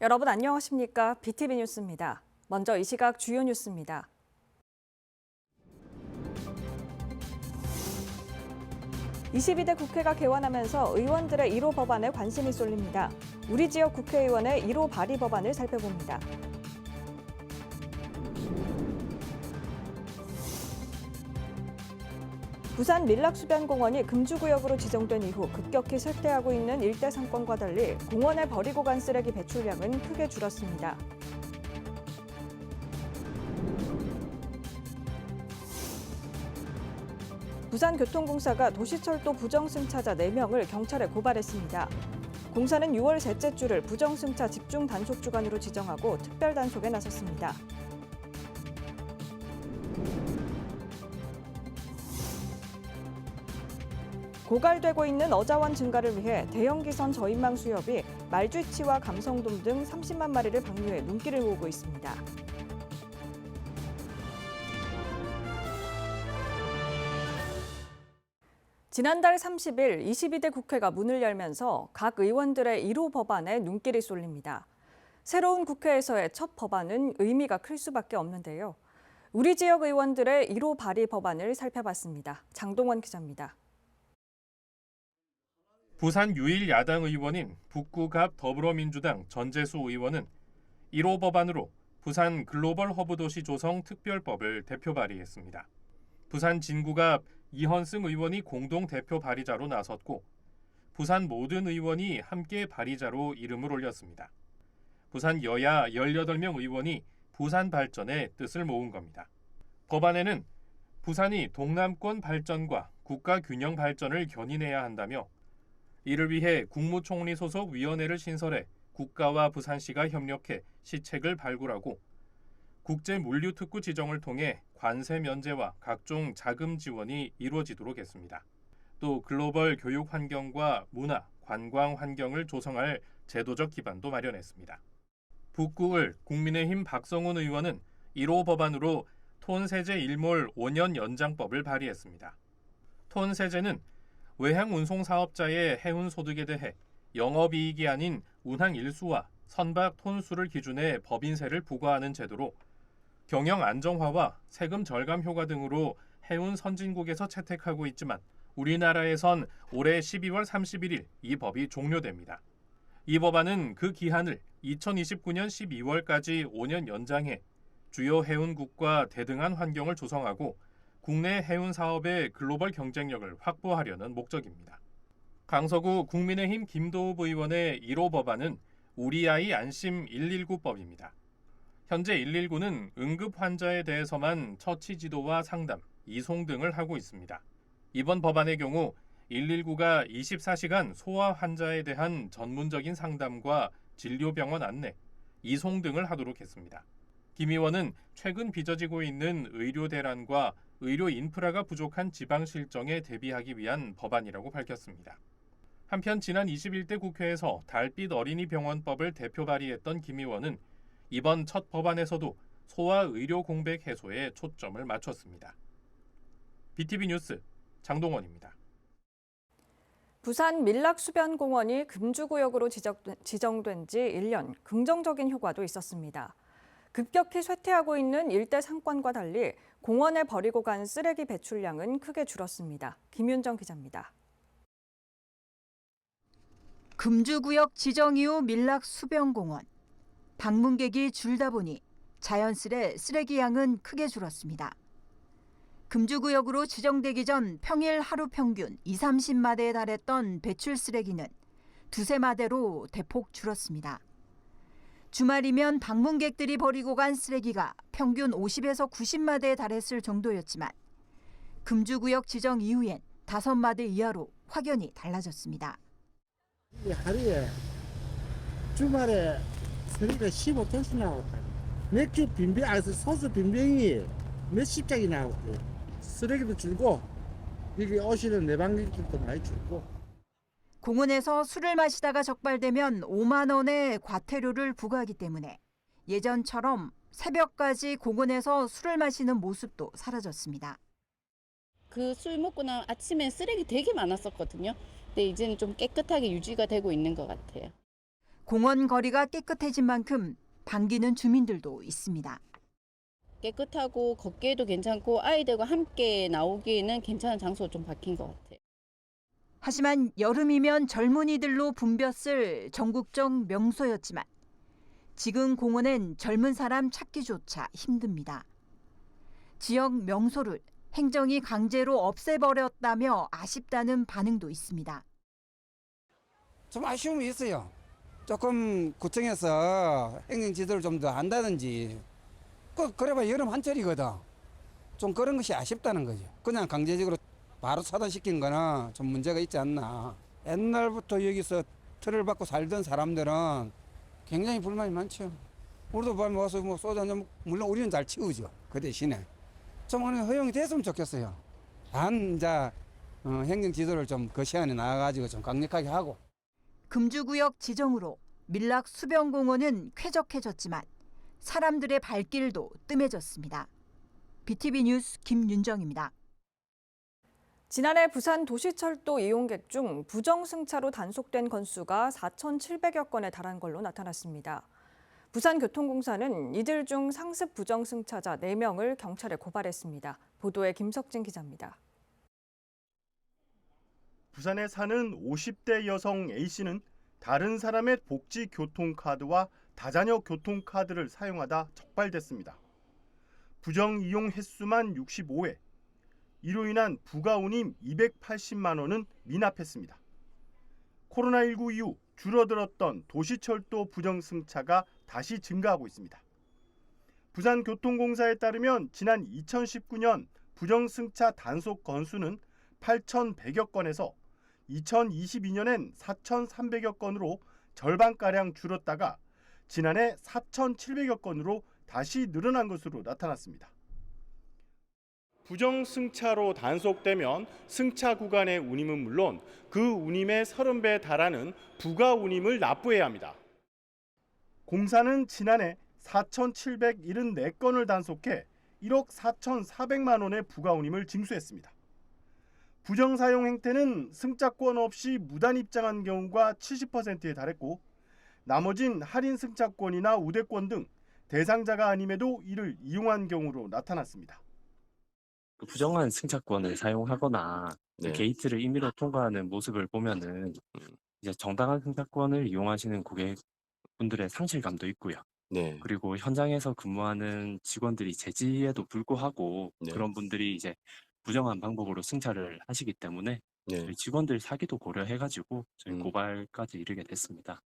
여러분 안녕하십니까? BTV 뉴스입니다. 먼저 이 시각 주요 뉴스입니다. 22대 국회가 개원하면서 의원들의 1호 법안에 관심이 쏠립니다. 우리 지역 국회의원의 1호 발의 법안을 살펴봅니다. 부산 밀락수변공원이 금주구역으로 지정된 이후 급격히 쇠퇴하고 있는 일대 상권과 달리 공원에 버리고 간 쓰레기 배출량은 크게 줄었습니다. 부산교통공사가 도시철도 부정승차자 4명을 경찰에 고발했습니다. 공사는 6월 셋째 주를 부정승차 집중 단속 주간으로 지정하고 특별 단속에 나섰습니다. 고갈되고 있는 어자원 증가를 위해 대형기선 저인망 수협이 말쥐치와 감성돔 등 30만 마리를 방류해 눈길을 모으고 있습니다. 지난달 30일 22대 국회가 문을 열면서 각 의원들의 1호 법안에 눈길이 쏠립니다. 새로운 국회에서의 첫 법안은 의미가 클 수밖에 없는데요. 우리 지역 의원들의 1호 발의 법안을 살펴봤습니다. 장동원 기자입니다. 부산 유일 야당 의원인 북구갑 더불어민주당 전재수 의원은 1호 법안으로 부산 글로벌 허브 도시 조성 특별법을 대표 발의했습니다. 부산 진구갑 이헌승 의원이 공동 대표 발의자로 나섰고 부산 모든 의원이 함께 발의자로 이름을 올렸습니다. 부산 여야 18명 의원이 부산 발전에 뜻을 모은 겁니다. 법안에는 부산이 동남권 발전과 국가 균형 발전을 견인해야 한다며 이를 위해 국무총리 소속 위원회를 신설해 국가와 부산시가 협력해 시책을 발굴하고 국제 물류특구 지정을 통해 관세 면제와 각종 자금 지원이 이루어지도록 했습니다. 또 글로벌 교육 환경과 문화, 관광 환경을 조성할 제도적 기반도 마련했습니다. 북구을 국민의힘 박성훈 의원은 1호 법안으로 톤세제 일몰 5년 연장법을 발의했습니다. 톤세제는 외항 운송 사업자의 해운 소득에 대해 영업이익이 아닌 운항 일수와 선박 톤수를 기준해 법인세를 부과하는 제도로 경영 안정화와 세금 절감 효과 등으로 해운 선진국에서 채택하고 있지만 우리나라에선 올해 12월 31일 이 법이 종료됩니다. 이 법안은 그 기한을 2029년 12월까지 5년 연장해 주요 해운국과 대등한 환경을 조성하고 국내 해운 사업의 글로벌 경쟁력을 확보하려는 목적입니다. 강서구 국민의힘 김도읍 의원의 1호 법안은 우리 아이 안심 119법입니다. 현재 119는 응급 환자에 대해서만 처치 지도와 상담, 이송 등을 하고 있습니다. 이번 법안의 경우 119가 24시간 소아 환자에 대한 전문적인 상담과 진료병원 안내, 이송 등을 하도록 했습니다. 김 의원은 최근 빚어지고 있는 의료 대란과 의료 인프라가 부족한 지방 실정에 대비하기 위한 법안이라고 밝혔습니다. 한편 지난 21대 국회에서 달빛 어린이 병원법을 대표 발의했던 김 의원은 이번 첫 법안에서도 소아 의료 공백 해소에 초점을 맞췄습니다. BTV 뉴스 장동원입니다. 부산 밀락수변공원이 금주구역으로 지정된 지 1년, 긍정적인 효과도 있었습니다. 급격히 쇠퇴하고 있는 일대 상권과 달리 공원에 버리고 간 쓰레기 배출량은 크게 줄었습니다. 김윤정 기자입니다. 금주구역 지정 이후 밀락수변공원. 방문객이 줄다 보니 자연스레 쓰레기 양은 크게 줄었습니다. 금주구역으로 지정되기 전 평일 하루 평균 20-30마대에 달했던 배출 쓰레기는 두세 마대로 대폭 줄었습니다. 주말이면 방문객들이 버리고 간 쓰레기가 평균 50에서 90마대에 달했을 정도였지만 금주구역 지정 이후엔 5마대 이하로 확연히 달라졌습니다. 하루에 주말에 쓰레기가 15톤씩 나왔다. 맥주 빈병, 소주 빈병이 몇십 장이 나왔대요. 쓰레기도 줄고 여기 오시는 내방객들도 많이 줄고. 공원에서 술을 마시다가 적발되면 5만 원의 과태료를 부과하기 때문에 예전처럼 새벽까지 공원에서 술을 마시는 모습도 사라졌습니다. 그 술 먹고 나면 아침에 쓰레기 되게 많았었거든요. 근데 이제는 좀 깨끗하게 유지가 되고 있는 것 같아요. 공원 거리가 깨끗해진 만큼 반기는 주민들도 있습니다. 깨끗하고 걷기에도 괜찮고 아이들과 함께 나오기에는 괜찮은 장소로 좀 바뀐 것 같아요. 하지만 여름이면 젊은이들로 붐볐을 전국적 명소였지만 지금 공원엔 젊은 사람 찾기조차 힘듭니다. 지역 명소를 행정이 강제로 없애버렸다며 아쉽다는 반응도 있습니다. 좀 아쉬움이 있어요. 조금 구청에서 행정 지도를 좀 더 한다든지 그래봐 여름 한철이거든. 좀 그런 것이 아쉽다는 거죠. 그냥 강제적으로 바로 차단시킨 거는 좀 문제가 있지 않나. 옛날부터 여기서 틀을 받고 살던 사람들은 굉장히 불만이 많죠. 우리도 밤에 와서 뭐 소주 한잔 물론 우리는 잘 치우죠. 그 대신에 좀 허용이 됐으면 좋겠어요. 단 이제 행정 지도를 좀 그 시간에 나와가지고 좀 강력하게 하고. 금주구역 지정으로 밀락 수변공원은 쾌적해졌지만 사람들의 발길도 뜸해졌습니다. BTV 뉴스 김윤정입니다. 지난해 부산 도시철도 이용객 중 부정승차로 단속된 건수가 4,700여 건에 달한 걸로 나타났습니다. 부산교통공사는 이들 중 상습 부정승차자 4명을 경찰에 고발했습니다. 보도에 김석진 기자입니다. 부산에 사는 50대 여성 A씨는 다른 사람의 복지 교통카드와 다자녀 교통카드를 사용하다 적발됐습니다. 부정 이용 횟수만 65회, 이로 인한 부가운임 280만 원은 미납했습니다. 코로나19 이후 줄어들었던 도시철도 부정승차가 다시 증가하고 있습니다. 부산교통공사에 따르면 지난 2019년 부정승차 단속 건수는 8,100여 건에서 2022년엔 4,300여 건으로 절반가량 줄었다가 지난해 4,700여 건으로 다시 늘어난 것으로 나타났습니다. 부정승차로 단속되면 승차 구간의 운임은 물론 그 운임의 30배에 달하는 부가운임을 납부해야 합니다. 공사는 지난해 4,774건을 단속해 1억 4,400만 원의 부가운임을 징수했습니다. 부정사용 행태는 승차권 없이 무단 입장한 경우가 70%에 달했고 나머진 할인 승차권이나 우대권 등 대상자가 아님에도 이를 이용한 경우로 나타났습니다. 부정한 승차권을 사용하거나 네. 게이트를 임의로 통과하는 모습을 보면은 이제 정당한 승차권을 이용하시는 고객분들의 상실감도 있고요. 네. 그리고 현장에서 근무하는 직원들이 제지에도 불구하고 네. 그런 분들이 이제 부정한 방법으로 승차를 하시기 때문에 네. 저희 직원들 사기도 고려해가지고 저희 음. 고발까지 이르게 됐습니다.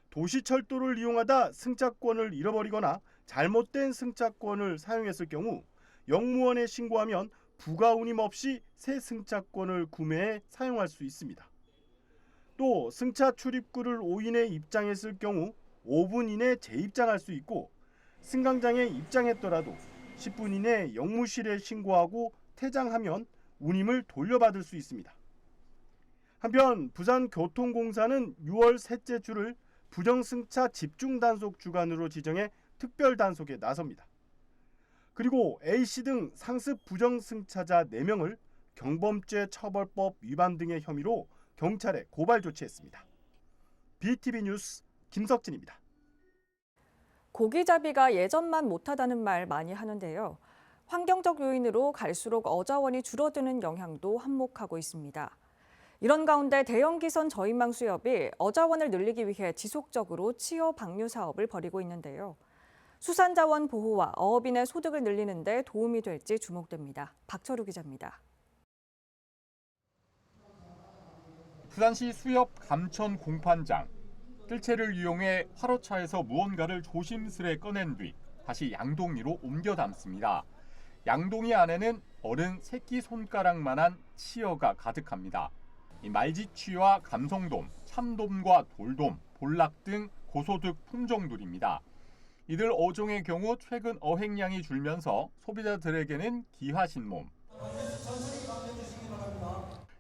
도시철도를 이용하다 승차권을 잃어버리거나 잘못된 승차권을 사용했을 경우 영무원에 신고하면 부가운임 없이 새 승차권을 구매해 사용할 수 있습니다. 또 승차 출입구를 5인에 입장했을 경우 5분 이내 재입장할 수 있고 승강장에 입장했더라도 10분 이내 영무실에 신고하고 퇴장하면 운임을 돌려받을 수 있습니다. 한편 부산교통공사는 6월 셋째 주를 부정승차 집중단속 주간으로 지정해 특별 단속에 나섭니다. 그리고 A씨 등 상습 부정승차자 4명을 경범죄 처벌법 위반 등의 혐의로 경찰에 고발 조치했습니다. BTV 뉴스 김석진입니다. 고기잡이가 예전만 못하다는 말 많이 하는데요. 환경적 요인으로 갈수록 어자원이 줄어드는 영향도 한몫하고 있습니다. 이런 가운데 대형기선 저인망 수협이 어자원을 늘리기 위해 지속적으로 치어 방류 사업을 벌이고 있는데요. 수산자원 보호와 어업인의 소득을 늘리는 데 도움이 될지 주목됩니다. 박철우 기자입니다. 부산시 수협 감천 공판장. 뜰채를 이용해 화로차에서 무언가를 조심스레 꺼낸 뒤 다시 양동이로 옮겨 담습니다. 양동이 안에는 어른 새끼 손가락만한 치어가 가득합니다. 이 말지취와 감성돔, 참돔과 돌돔, 볼락 등 고소득 품종들입니다. 이들 어종의 경우 최근 어획량이 줄면서 소비자들에게는 기화신몸.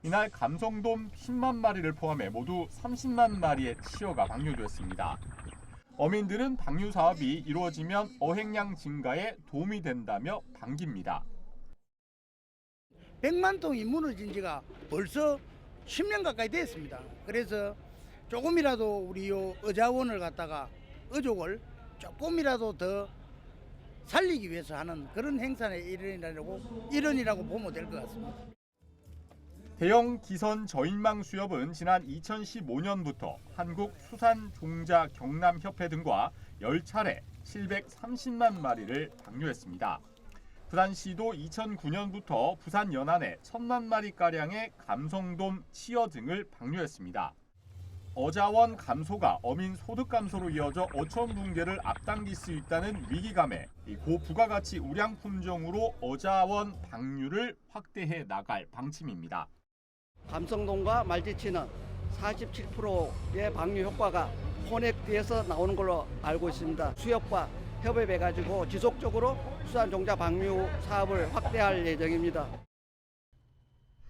이날 감성돔 10만 마리를 포함해 모두 30만 마리의 치어가 방류됐습니다. 어민들은 방류 사업이 이루어지면 어획량 증가에 도움이 된다며 반깁니다. 100만 통이 무너진 지가 벌써 10년 가까이 됐습니다. 그래서 조금이라도 우리 요 의자원을 갖다가 의족을 조금이라도 더 살리기 위해서 하는 그런 행사의 일원이라고 보면 될 것 같습니다. 대형 기선 저인망 수협은 지난 2015년부터 한국수산종자경남협회 등과 10차례 730만 마리를 방류했습니다. 부산시도 2009년부터 부산 연안에 1000만 마리가량의 감성돔, 치어 등을 방류했습니다. 어자원 감소가 어민 소득 감소로 이어져 어촌 붕괴를 앞당길 수 있다는 위기감에 고부가가치 우량 품종으로 어자원 방류를 확대해 나갈 방침입니다. 감성돔과 말지치는 47%의 방류 효과가 혼액뒤에서 나오는 걸로 알고 있습니다. 수협과 협업해가지고 지속적으로 수산종자 방류 사업을 확대할 예정입니다.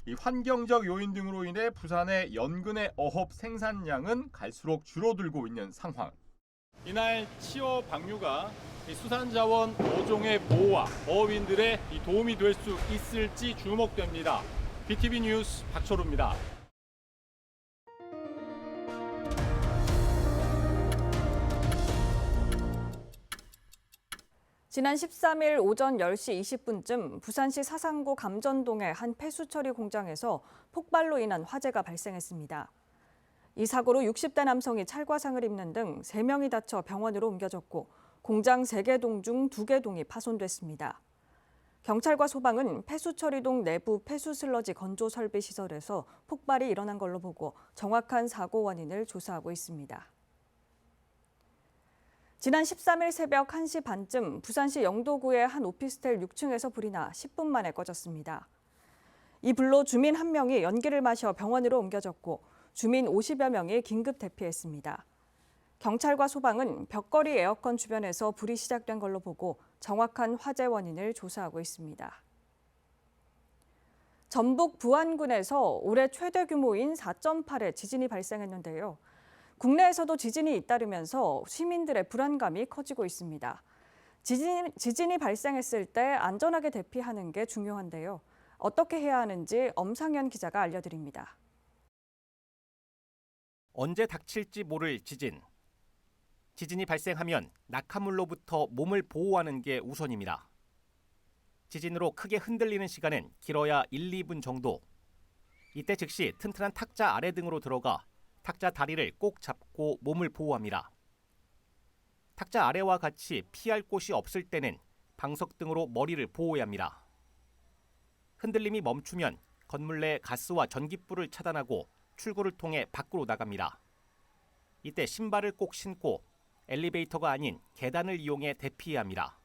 이 환경적 요인 등으로 인해 부산의 연근의 어업 생산량은 갈수록 줄어들고 있는 상황. 이날 치어 방류가 수산자원 어종의 보호와 어업인들의 도움이 될 수 있을지 주목됩니다. BTV 뉴스 박철우입니다. 지난 13일 오전 10시 20분쯤 부산시 사상구 감전동의 한 폐수처리 공장에서 폭발로 인한 화재가 발생했습니다. 이 사고로 60대 남성이 찰과상을 입는 등 3명이 다쳐 병원으로 옮겨졌고 공장 3개 동 중 2개 동이 파손됐습니다. 경찰과 소방은 폐수처리동 내부 폐수 슬러지 건조 설비 시설에서 폭발이 일어난 걸로 보고 정확한 사고 원인을 조사하고 있습니다. 지난 13일 새벽 1시 반쯤 부산시 영도구의 한 오피스텔 6층에서 불이 나 10분 만에 꺼졌습니다. 이 불로 주민 1명이 연기를 마셔 병원으로 옮겨졌고 주민 50여 명이 긴급 대피했습니다. 경찰과 소방은 벽걸이 에어컨 주변에서 불이 시작된 걸로 보고 정확한 화재 원인을 조사하고 있습니다. 전북 부안군에서 올해 최대 규모인 4.8의 지진이 발생했는데요. 국내에서도 지진이 잇따르면서 시민들의 불안감이 커지고 있습니다. 지진이 발생했을 때 안전하게 대피하는 게 중요한데요. 어떻게 해야 하는지 엄상현 기자가 알려드립니다. 언제 닥칠지 모를 지진. 지진이 발생하면 낙하물로부터 몸을 보호하는 게 우선입니다. 지진으로 크게 흔들리는 시간은 길어야 1, 2분 정도. 이때 즉시 튼튼한 탁자 아래 등으로 들어가 탁자 다리를 꼭 잡고 몸을 보호합니다. 탁자 아래와 같이 피할 곳이 없을 때는 방석 등으로 머리를 보호해야 합니다. 흔들림이 멈추면 건물 내 가스와 전기불을 차단하고 출구를 통해 밖으로 나갑니다. 이때 신발을 꼭 신고 엘리베이터가 아닌 계단을 이용해 대피해야 합니다.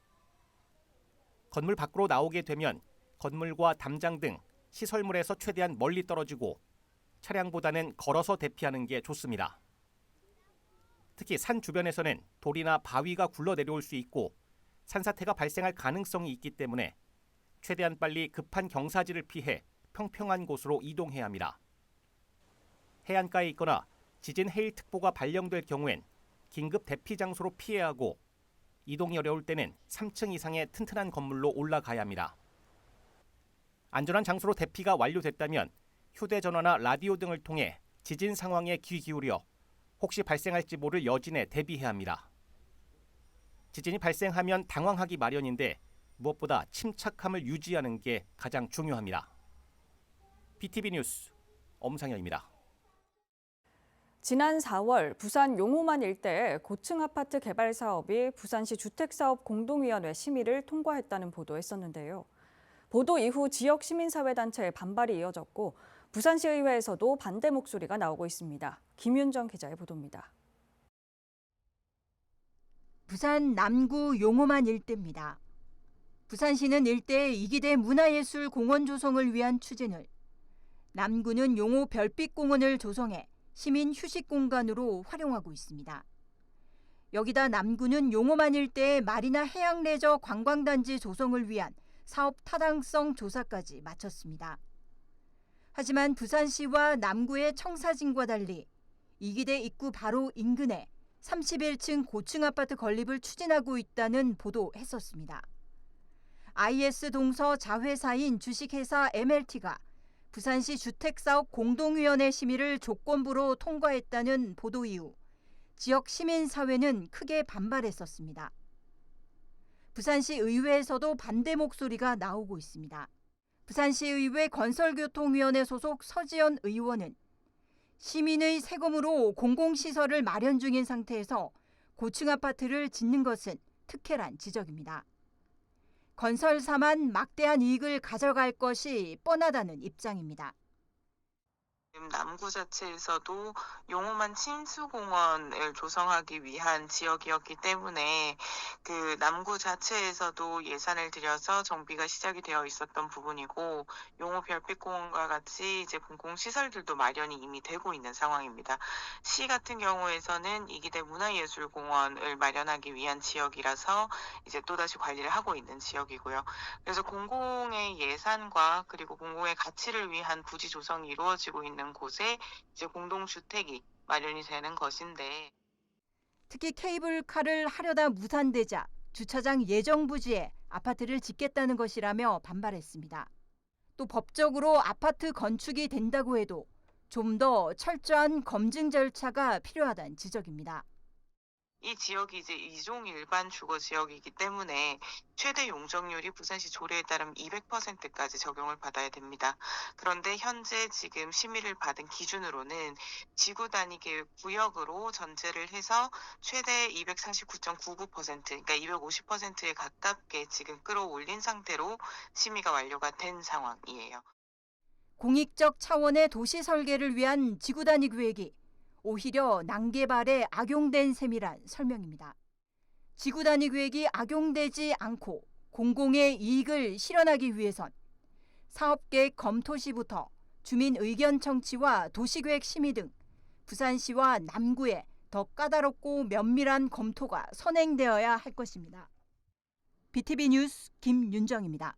건물 밖으로 나오게 되면 건물과 담장 등 시설물에서 최대한 멀리 떨어지고 차량보다는 걸어서 대피하는 게 좋습니다. 특히 산 주변에서는 돌이나 바위가 굴러 내려올 수 있고 산사태가 발생할 가능성이 있기 때문에 최대한 빨리 급한 경사지를 피해 평평한 곳으로 이동해야 합니다. 해안가에 있거나 지진 해일특보가 발령될 경우엔 긴급 대피 장소로 피해야 하고 이동이 어려울 때는 3층 이상의 튼튼한 건물로 올라가야 합니다. 안전한 장소로 대피가 완료됐다면 휴대전화나 라디오 등을 통해 지진 상황에 귀 기울여 혹시 발생할지 모를 여진에 대비해야 합니다. 지진이 발생하면 당황하기 마련인데 무엇보다 침착함을 유지하는 게 가장 중요합니다. BTV 뉴스 엄상현입니다. 지난 4월 부산 용호만 일대에 고층 아파트 개발 사업이 부산시 주택사업공동위원회 심의를 통과했다는 보도했었는데요. 보도 이후 지역 시민사회단체의 반발이 이어졌고 부산시의회에서도 반대 목소리가 나오고 있습니다. 김윤정 기자의 보도입니다. 부산 남구 용호만 일대입니다. 부산시는 일대의 이기대 문화예술공원 조성을 위한 추진을, 남구는 용호 별빛공원을 조성해 시민 휴식 공간으로 활용하고 있습니다. 여기다 남구는 용호만 일대의 마리나 해양레저 관광단지 조성을 위한 사업 타당성 조사까지 마쳤습니다. 하지만 부산시와 남구의 청사진과 달리 이기대 입구 바로 인근에 31층 고층 아파트 건립을 추진하고 있다는 보도했었습니다. IS 동서 자회사인 주식회사 MLT가 부산시 주택사업 공동위원회 심의를 조건부로 통과했다는 보도 이후 지역 시민사회는 크게 반발했었습니다. 부산시 의회에서도 반대 목소리가 나오고 있습니다. 부산시의회 건설교통위원회 소속 서지연 의원은 시민의 세금으로 공공시설을 마련 중인 상태에서 고층 아파트를 짓는 것은 특혜란 지적입니다. 건설사만 막대한 이익을 가져갈 것이 뻔하다는 입장입니다. 남구 자체에서도 용호만 친수공원을 조성하기 위한 지역이었기 때문에 그 남구 자체에서도 예산을 들여서 정비가 시작이 되어 있었던 부분이고 용호 별빛공원과 같이 이제 공공시설들도 마련이 이미 되고 있는 상황입니다. 시 같은 경우에서는 이기대 문화예술공원을 마련하기 위한 지역이라서 이제 또다시 관리를 하고 있는 지역이고요. 그래서 공공의 예산과 그리고 공공의 가치를 위한 부지 조성이 이루어지고 있는 곳에 이제 공동주택이 마련이 되는 것인데 특히 케이블카를 하려다 무산되자 주차장 예정 부지에 아파트를 짓겠다는 것이라며 반발했습니다. 또 법적으로 아파트 건축이 된다고 해도 좀 더 철저한 검증 절차가 필요하다는 지적입니다. 이 지역이 이제 이종 일반 주거 지역이기 때문에 최대 용적률이 부산시 조례에 따르면 200%까지 적용을 받아야 됩니다. 그런데 현재 지금 심의를 받은 기준으로는 지구 단위 계획 구역으로 전제를 해서 최대 249.99%, 그러니까 250%에 가깝게 지금 끌어올린 상태로 심의가 완료가 된 상황이에요. 공익적 차원의 도시 설계를 위한 지구 단위 계획이 오히려 난개발에 악용된 셈이란 설명입니다. 지구 단위 계획이 악용되지 않고 공공의 이익을 실현하기 위해선 사업계획 검토 시부터 주민 의견 청취와 도시계획 심의 등 부산시와 남구의 더 까다롭고 면밀한 검토가 선행되어야 할 것입니다. BTV 뉴스 김윤정입니다.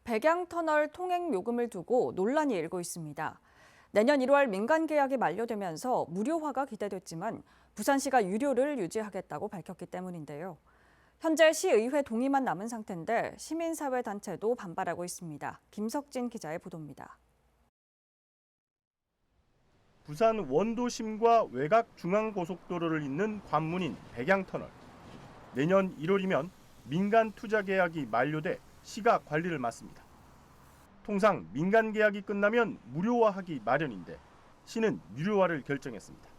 백양터널 통행 요금을 두고 논란이 일고 있습니다. 내년 1월 민간 계약이 만료되면서 무료화가 기대됐지만 부산시가 유료를 유지하겠다고 밝혔기 때문인데요. 현재 시의회 동의만 남은 상태인데 시민사회 단체도 반발하고 있습니다. 김석진 기자의 보도입니다. 부산 원도심과 외곽 중앙고속도로를 잇는 관문인 백양터널. 내년 1월이면 민간 투자 계약이 만료돼 시가 관리를 맡습니다. 통상 민간 계약이 끝나면 무료화하기 마련인데 시는 유료화를 결정했습니다.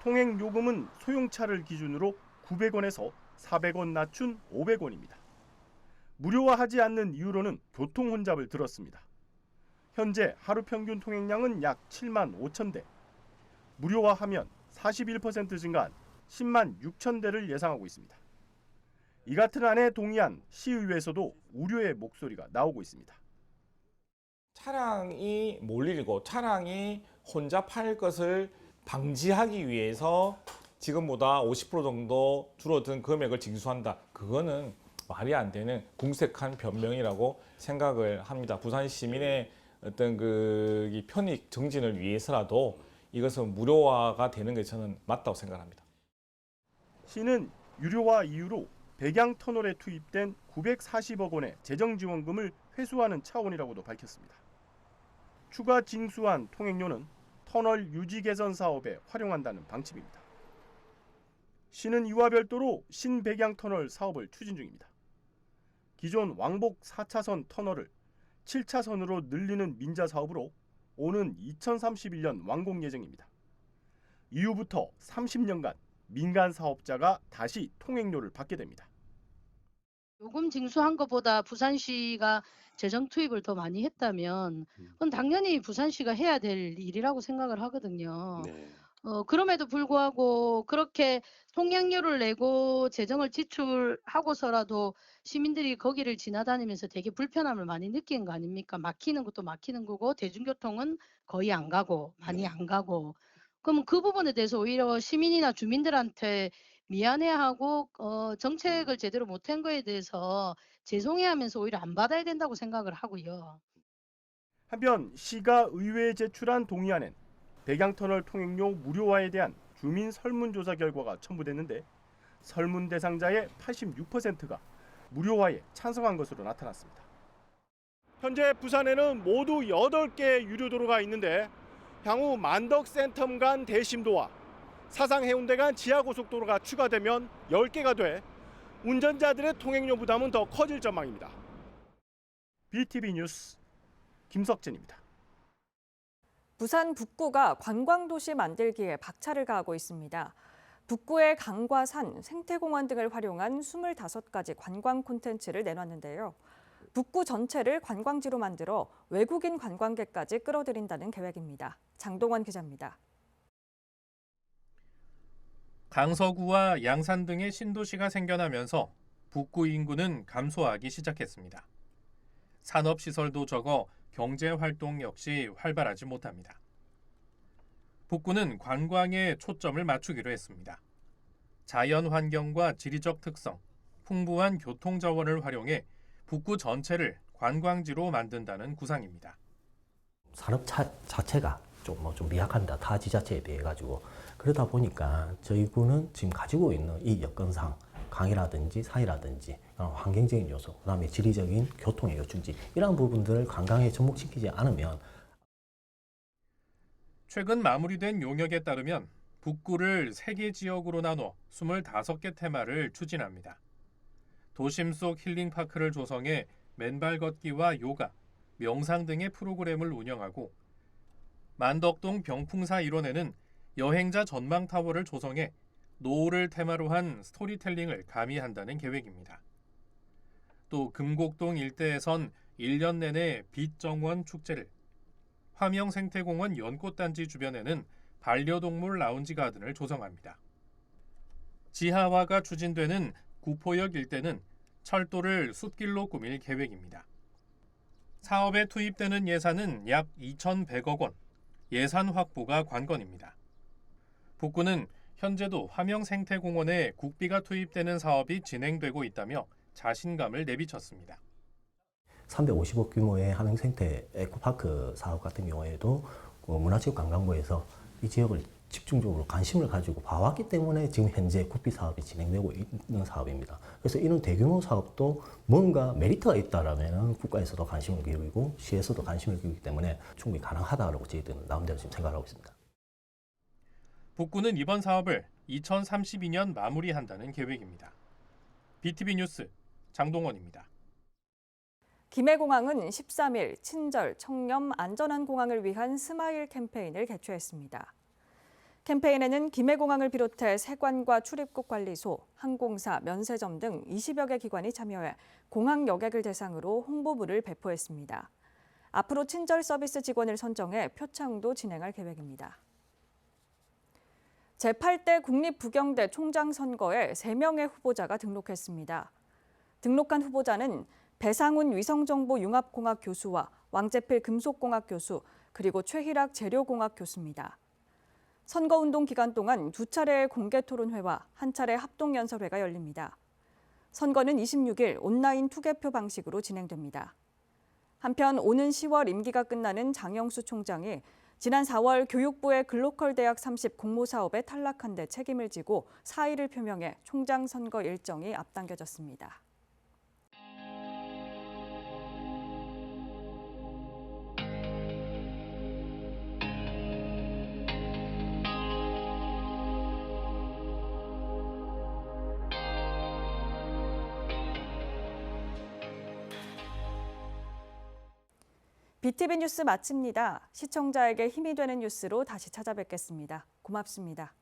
통행 요금은 소형차를 기준으로 900원에서 400원 낮춘 500원입니다. 무료화하지 않는 이유로는 교통 혼잡을 들었습니다. 현재 하루 평균 통행량은 약 7만 5천 대. 무료화하면 41% 증가한 10만 6천 대를 예상하고 있습니다. 이 같은 안에 동의한 시의회에서도 우려의 목소리가 나오고 있습니다. 차량이 몰리고 차량이 혼잡할 것을 방지하기 위해서 지금보다 50% 정도 줄어든 금액을 징수한다. 그거는 말이 안 되는 궁색한 변명이라고 생각을 합니다. 부산 시민의 어떤 그 편익 정진을 위해서라도 이것은 무료화가 되는 게 저는 맞다고 생각합니다. 시는 유료화 이후로 백양터널에 투입된 940억 원의 재정지원금을 회수하는 차원이라고도 밝혔습니다. 추가 징수한 통행료는 터널 유지 개선 사업에 활용한다는 방침입니다. 시는 이와 별도로 신백양터널 사업을 추진 중입니다. 기존 왕복 4차선 터널을 7차선으로 늘리는 민자 사업으로 오는 2031년 완공 예정입니다. 이후부터 30년간 민간 사업자가 다시 통행료를 받게 됩니다. 요금 징수한 것보다 부산시가 재정 투입을 더 많이 했다면 그건 당연히 부산시가 해야 될 일이라고 생각을 하거든요. 그럼에도 불구하고 그렇게 통행료를 내고 재정을 지출하고서라도 시민들이 거기를 지나다니면서 되게 불편함을 많이 느끼는 거 아닙니까? 막히는 것도 막히는 거고 대중교통은 거의 안 가고 많이 안 가고 그럼 그 부분에 대해서 오히려 시민이나 주민들한테 미안해하고 정책을 제대로 못한 거에 대해서 죄송해하면서 오히려 안 받아야 된다고 생각을 하고요. 한편 시가 의회에 제출한 동의안엔 백양터널 통행료 무료화에 대한 주민 설문조사 결과가 첨부됐는데 설문 대상자의 86%가 무료화에 찬성한 것으로 나타났습니다. 현재 부산에는 모두 8개 유료도로가 있는데 향후 만덕 센텀 간 대심도와 사상 해운대 간 지하고속도로가 추가되면 10개가 돼 운전자들의 통행료 부담은 더 커질 전망입니다. BTV 뉴스 김석진입니다. 부산 북구가 관광도시 만들기에 박차를 가하고 있습니다. 북구의 강과 산, 생태공원 등을 활용한 25가지 관광 콘텐츠를 내놨는데요. 북구 전체를 관광지로 만들어 외국인 관광객까지 끌어들인다는 계획입니다. 장동원 기자입니다. 강서구와 양산 등의 신도시가 생겨나면서 북구 인구는 감소하기 시작했습니다. 산업시설도 적어 경제활동 역시 활발하지 못합니다. 북구는 관광에 초점을 맞추기로 했습니다. 자연환경과 지리적 특성, 풍부한 교통자원을 활용해 북구 전체를 관광지로 만든다는 구상입니다. 산업 자체가 좀 미약합니다. 타 지자체에 비해 가지고. 그러다 보니까 저희 구는 지금 가지고 있는 이 여건상 강이라든지 산이라든지 환경적인 요소, 그다음에 지리적인 교통의 요충지 이런 부분들을 관광에 접목시키지 않으면 최근 마무리된 용역에 따르면 북구를 3개 지역으로 나눠 25개 테마를 추진합니다. 도심 속 힐링파크를 조성해 맨발 걷기와 요가, 명상 등의 프로그램을 운영하고 만덕동 병풍사 일원에는 여행자 전망타워를 조성해 노을을 테마로 한 스토리텔링을 가미한다는 계획입니다. 또 금곡동 일대에선 1년 내내 빛정원 축제를, 화명생태공원 연꽃단지 주변에는 반려동물 라운지 가든을 조성합니다. 지하화가 추진되는 구포역 일대는 철도를 숲길로 꾸밀 계획입니다. 사업에 투입되는 예산은 약 2,100억 원, 예산 확보가 관건입니다. 북구는 현재도 화명생태공원에 국비가 투입되는 사업이 진행되고 있다며 자신감을 내비쳤습니다. 350억 규모의 화명생태 에코파크 사업 같은 경우에도 문화체육관광부에서 이 지역을 집중적으로 관심을 가지고 봐왔기 때문에 지금 현재 국비 사업이 진행되고 있는 사업입니다. 그래서 이런 대규모 사업도 뭔가 메리트가 있다라면 국가에서도 관심을 기울이고 시에서도 관심을 기울이기 때문에 충분히 가능하다고 저희들은 나름대로 지금 생각하고 있습니다. 북구는 이번 사업을 2032년 마무리한다는 계획입니다. BTV 뉴스 장동원입니다. 김해공항은 13일 친절, 청렴, 안전한 공항을 위한 스마일 캠페인을 개최했습니다. 캠페인에는 김해공항을 비롯해 세관과 출입국 관리소, 항공사, 면세점 등 20여 개 기관이 참여해 공항 여객을 대상으로 홍보물을 배포했습니다. 앞으로 친절 서비스 직원을 선정해 표창도 진행할 계획입니다. 제8대 국립부경대 총장 선거에 3명의 후보자가 등록했습니다. 등록한 후보자는 배상훈 위성정보융합공학 교수와 왕재필 금속공학 교수, 그리고 최희락 재료공학 교수입니다. 선거운동 기간 동안 2차례의 공개 토론회와 1차례 합동연설회가 열립니다. 선거는 26일 온라인 투개표 방식으로 진행됩니다. 한편 오는 10월 임기가 끝나는 장영수 총장이 지난 4월 교육부의 글로컬 대학 30 공모사업에 탈락한 데 책임을 지고 사의를 표명해 총장 선거 일정이 앞당겨졌습니다. BTV 뉴스 마칩니다. 시청자에게 힘이 되는 뉴스로 다시 찾아뵙겠습니다. 고맙습니다.